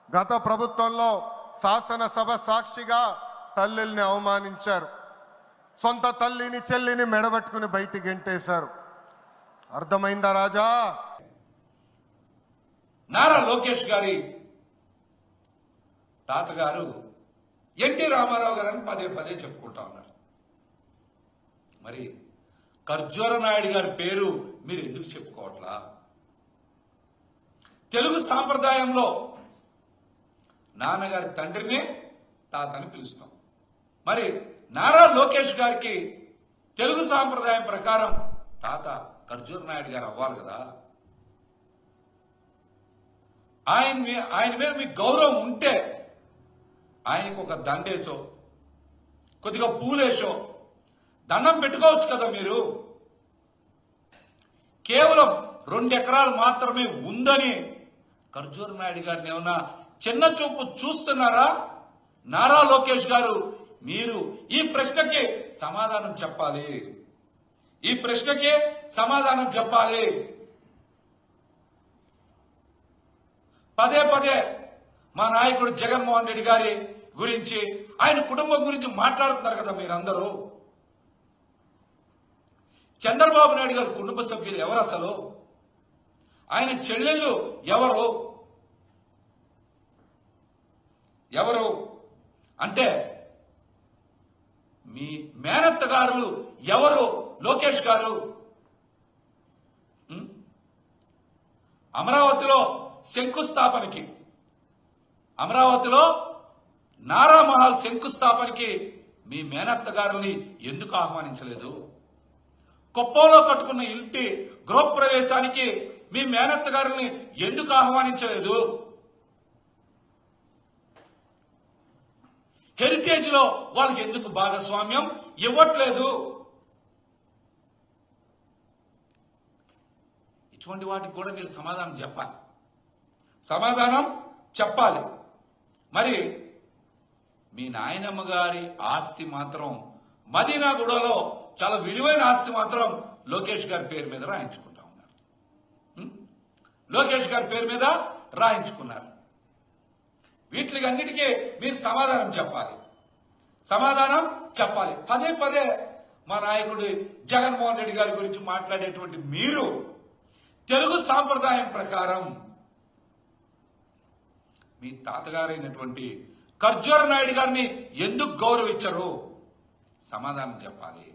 గత ప్రభుత్వంలో శాసనసభ సాక్షిగా తల్లిల్ని అవమానించారు. సొంత తల్లిని చెల్లిని మెడబట్టుకుని బయటికి గెంటేశారు. అర్థమైందా రాజా? నారా లోకేష్ గారి తాతగారు ఎన్టీ రామారావు గారని పదే పదే చెప్పుకుంటా ఉన్నారు. మరి ఖర్జూర నాయుడు గారి పేరు మీరు ఎందుకు చెప్పుకోవట్లా? తెలుగు సాంప్రదాయంలో నాన్నగారి తండ్రిని తాతని పిలుస్తాం. మరి నారా లోకేష్ గారికి తెలుగు సాంప్రదాయం ప్రకారం తాత ఖర్జూర నాయుడు గారు అవ్వాలి కదా. ఆయన మీద మీకు గౌరవం ఉంటే ఆయనకు ఒక దండేసో కొద్దిగా పూలేసో దండం పెట్టుకోవచ్చు కదా. మీరు కేవలం 2 ఎకరాలు మాత్రమే ఉందని ఖర్జూర నాయుడు గారిని ఏమన్నా చిన్న చూపు చూస్తున్నారా? నారా లోకేష్ గారు, మీరు ఈ ప్రశ్నకి సమాధానం చెప్పాలి. ఈ ప్రశ్నకి సమాధానం చెప్పాలి. పదే పదే మా నాయకుడు జగన్మోహన్ రెడ్డి గారి గురించి, ఆయన కుటుంబం గురించి మాట్లాడుతున్నారు కదా మీరందరూ. చంద్రబాబు నాయుడు గారి కుటుంబ సభ్యులు ఎవరు అసలు? ఆయన చెల్లెళ్ళు ఎవరు? అంటే మీ మేనత్తగారులు ఎవరు? లోకేష్ గారు అమరావతిలో శంకుస్థాపనకి, అమరావతిలో నారామహల్ శంకుస్థాపనకి మీ మేనత్తగారుని ఎందుకు ఆహ్వానించలేదు? కుప్పంలో కట్టుకున్న ఇంటి గృహప్రవేశానికి మీ మేనత్తగారుని ఎందుకు ఆహ్వానించలేదు? హెరిటేజ్ లో వాళ్ళకి ఎందుకు భాగస్వామ్యం ఇవ్వట్లేదు? ఇటువంటి వాటికి కూడా మీరు సమాధానం చెప్పాలి. మరి మీ నాయనమ్మ గారి ఆస్తి మాత్రం మదీనాగూడలో చాలా విలువైన ఆస్తి మాత్రం లోకేష్ గారి పేరు మీద రాయించుకుంటా ఉన్నారు. లోకేష్ గారి పేరు మీద రాయించుకున్నారు. వీటికి అన్నిటికీ మీరు సమాధానం చెప్పాలి. పదే పదే మా నాయకుడు జగన్మోహన్ రెడ్డి గారి గురించి మాట్లాడేటువంటి మీరు తెలుగు సాంప్రదాయం ప్రకారం మీ తాతగారైనటువంటి ఖర్జూర నాయుడు గారిని ఎందుకు గౌరవించరు? సమాధానం చెప్పాలి.